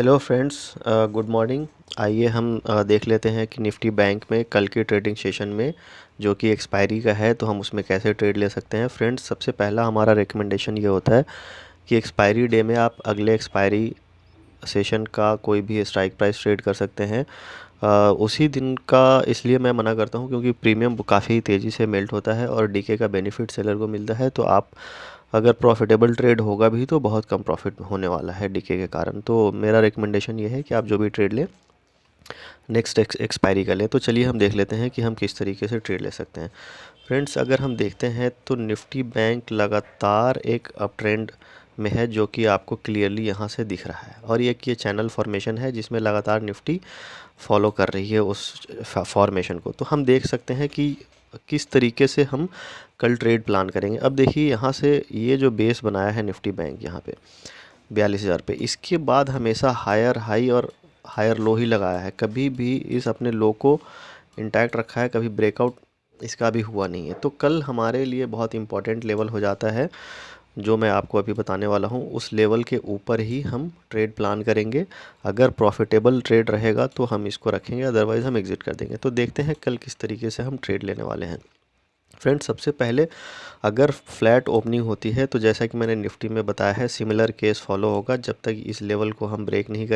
Hello friends, good morning. आइए हम देख लेते हैं कि निफ्टी बैंक में कल की ट्रेडिंग सेशन में जो कि एक्सपायरी का है तो हम उसमें कैसे ट्रेड ले सकते हैं। फ्रेंड्स, सबसे पहला हमारा रिकमेंडेशन ये होता है कि एक्सपायरी डे में आप अगले एक्सपायरी सेशन का कोई भी स्ट्राइक प्राइस ट्रेड कर सकते हैं। उसी दिन का इसलिए मैं मना करता हूँ क्योंकि प्रीमियम काफ़ी तेज़ी से मेल्ट होता है और डीके का बेनिफिट सेलर को मिलता है। तो आप अगर प्रॉफिटेबल ट्रेड होगा भी तो बहुत कम प्रॉफिट होने वाला है डीके के कारण। तो मेरा रिकमेंडेशन ये है कि आप जो भी ट्रेड लें नेक्स्ट एक्सपायरी का लें। तो चलिए हम देख लेते हैं कि हम किस तरीके से ट्रेड ले सकते हैं। फ्रेंड्स, अगर हम देखते हैं तो निफ्टी बैंक लगातार एक अप ट्रेंड में है जो कि आपको क्लियरली यहाँ से दिख रहा है और ये चैनल फॉर्मेशन है जिसमें लगातार निफ्टी फॉलो कर रही है उस फॉर्मेशन को। तो हम देख सकते हैं कि किस तरीके से हम कल ट्रेड प्लान करेंगे। अब देखिए यहाँ से ये जो बेस बनाया है निफ्टी बैंक यहाँ पे 42,000 पे, इसके बाद हमेशा हायर हाई और हायर लो ही लगाया है, कभी भी इस अपने लो को इंटैक्ट रखा है, कभी ब्रेकआउट इसका भी हुआ नहीं है। तो कल हमारे लिए बहुत इंपॉर्टेंट लेवल हो जाता है जो मैं आपको अभी बताने वाला हूँ। उस लेवल के ऊपर ही हम ट्रेड प्लान करेंगे। अगर प्रॉफिटेबल ट्रेड रहेगा तो हम इसको रखेंगे, अदरवाइज़ हम एग्जिट कर देंगे। तो देखते हैं कल किस तरीके से हम ट्रेड लेने वाले हैं। फ्रेंड्स, सबसे पहले अगर फ्लैट ओपनिंग होती है तो जैसा कि मैंने निफ्टी में बताया है सिमिलर केस फॉलो होगा। जब तक इस लेवल को हम ब्रेक नहीं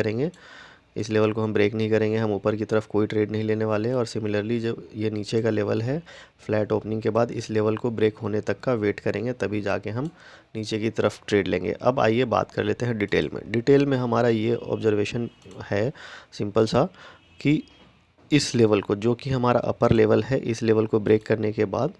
करेंगे, हम ऊपर की तरफ कोई ट्रेड नहीं लेने वाले हैं। और सिमिलरली जब ये नीचे का लेवल है फ्लैट ओपनिंग के बाद, इस लेवल को ब्रेक होने तक का वेट करेंगे, तभी जाके हम नीचे की तरफ ट्रेड लेंगे। अब आइए बात कर लेते हैं डिटेल में हमारा ये ऑब्जर्वेशन है सिंपल सा कि इस लेवल को, जो कि हमारा अपर लेवल है, इस लेवल को ब्रेक करने के बाद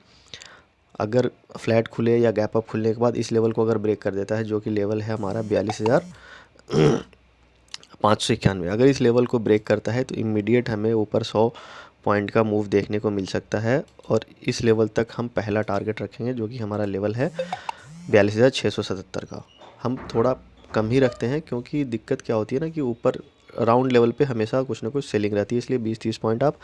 अगर फ्लैट खुले या गैप अप खुलने के बाद इस लेवल को अगर ब्रेक कर देता है, जो कि लेवल है हमारा 42,591, अगर इस लेवल को ब्रेक करता है तो इमीडिएट हमें ऊपर 100 पॉइंट का मूव देखने को मिल सकता है। और इस लेवल तक हम पहला टारगेट रखेंगे जो कि हमारा लेवल है 42,677 का। हम थोड़ा कम ही रखते हैं क्योंकि दिक्कत क्या होती है ना कि ऊपर राउंड लेवल पे हमेशा कुछ ना कुछ सेलिंग रहती है, इसलिए 20-30 पॉइंट आप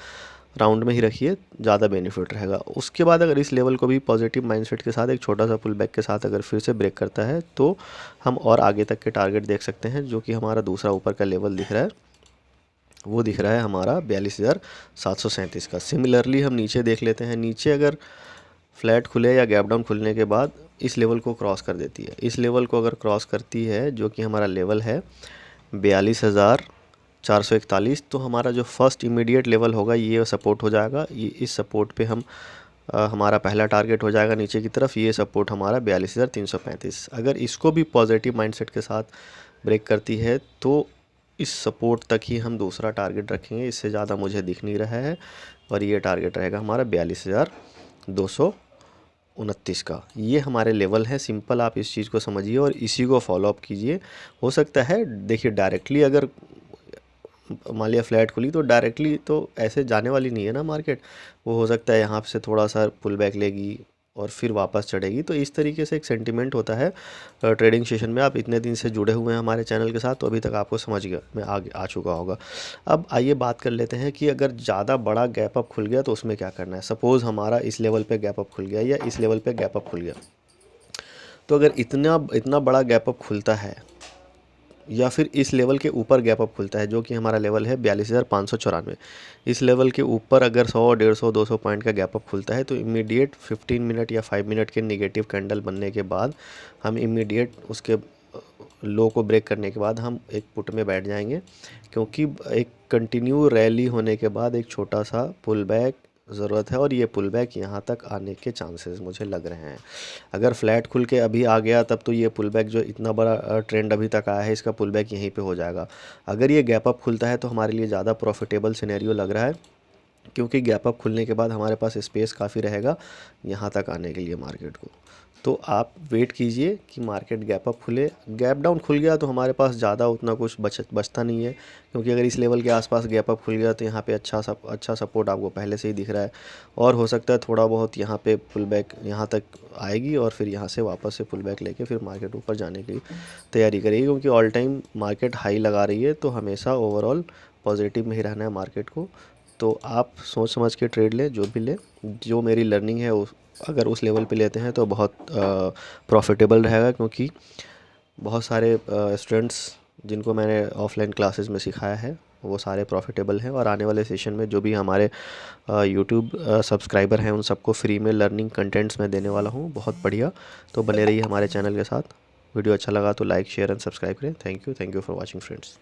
राउंड में ही रखिए, ज़्यादा बेनिफिट रहेगा। उसके बाद अगर इस लेवल को भी पॉजिटिव माइंडसेट के साथ एक छोटा सा पुल बैक के साथ अगर फिर से ब्रेक करता है तो हम और आगे तक के टारगेट देख सकते हैं, जो कि हमारा दूसरा ऊपर का लेवल दिख रहा है, वो दिख रहा है हमारा 42,737 का। सिमिलरली हम नीचे देख लेते हैं। नीचे अगर फ्लैट खुले या गैप डाउन खुलने के बाद इस लेवल को क्रॉस कर देती है, इस लेवल को अगर क्रॉस करती है जो कि हमारा लेवल है 42,441, तो हमारा जो फर्स्ट इमीडिएट लेवल होगा ये सपोर्ट हो जाएगा। ये इस सपोर्ट पे हम हमारा पहला टारगेट हो जाएगा नीचे की तरफ। ये सपोर्ट हमारा 42,335। अगर इसको भी पॉजिटिव माइंडसेट के साथ ब्रेक करती है तो इस सपोर्ट तक ही हम दूसरा टारगेट रखेंगे, इससे ज़्यादा मुझे दिख नहीं रहा है। और ये टारगेट रहेगा हमारा 42,229 का। ये हमारे लेवल है। सिंपल आप इस चीज़ को समझिए और इसी को फॉलोअप कीजिए। हो सकता है देखिए डायरेक्टली अगर मान लिया फ्लैट खुली तो डायरेक्टली तो ऐसे जाने वाली नहीं है ना मार्केट, वो हो सकता है यहाँ से थोड़ा सा पुल बैक लेगी और फिर वापस चढ़ेगी। तो इस तरीके से एक सेंटिमेंट होता है ट्रेडिंग सेशन में। आप इतने दिन से जुड़े हुए हैं हमारे चैनल के साथ तो अभी तक आपको समझ गया मैं आ चुका होगा। अब आइए बात कर लेते हैं कि अगर ज़्यादा बड़ा गैप अप खुल गया तो उसमें क्या करना है। सपोज़ हमारा इस लेवल पे गैप अप खुल गया या इस लेवल पे गैप अप खुल गया, तो अगर इतना इतना बड़ा गैप अप खुलता है या फिर इस लेवल के ऊपर गैप अप खुलता है जो कि हमारा लेवल है 42,594, इस लेवल के ऊपर अगर 100, 150, 200 पॉइंट का गैप अप खुलता है तो इमीडिएट 15 मिनट या 5 मिनट के नेगेटिव कैंडल बनने के बाद हम इमीडिएट उसके लो को ब्रेक करने के बाद हम एक पुट में बैठ जाएंगे, क्योंकि एक कंटिन्यू रैली होने के बाद एक छोटा सा पुल बैक ज़रूरत है और ये पुल बैक यहाँ तक आने के चांसेस मुझे लग रहे हैं। अगर फ्लैट खुल के अभी आ गया तब तो ये पुल बैक जो इतना बड़ा ट्रेंड अभी तक आया है इसका पुल बैक यहीं पे हो जाएगा। अगर ये गैप अप खुलता है तो हमारे लिए ज़्यादा प्रॉफिटेबल सिनेरियो लग रहा है, क्योंकि गैप अप खुलने के बाद हमारे पास स्पेस काफ़ी रहेगा यहाँ तक आने के लिए मार्केट को। तो आप वेट कीजिए कि मार्केट गैप अप खुले। गैप डाउन खुल गया तो हमारे पास ज़्यादा उतना कुछ बचता नहीं है, क्योंकि अगर इस लेवल के आसपास गैप अप खुल गया तो यहाँ पे अच्छा सपोर्ट आपको पहले से ही दिख रहा है और हो सकता है थोड़ा बहुत यहाँ पे पुल बैक यहाँ तक आएगी और फिर यहाँ से वापस से पुल बैक लेके फिर मार्केट ऊपर जाने की तैयारी करेगी, क्योंकि ऑल टाइम मार्केट हाई लगा रही है। तो हमेशा ओवरऑल पॉजिटिव में ही रहना है मार्केट को। तो आप सोच समझ के ट्रेड लें, जो भी लें। जो मेरी लर्निंग है अगर उस लेवल पे लेते हैं तो बहुत प्रॉफिटेबल रहेगा, क्योंकि बहुत सारे स्टूडेंट्स जिनको मैंने ऑफलाइन क्लासेस में सिखाया है वो सारे प्रॉफिटेबल हैं, और आने वाले सेशन में जो भी हमारे यूट्यूब सब्सक्राइबर हैं उन सबको फ्री में लर्निंग कंटेंट्स मैं देने वाला हूँ, बहुत बढ़िया। तो बने रहिए हमारे चैनल के साथ। वीडियो अच्छा लगा तो लाइक शेयर एंड सब्सक्राइब करें। Thank you for watching friends.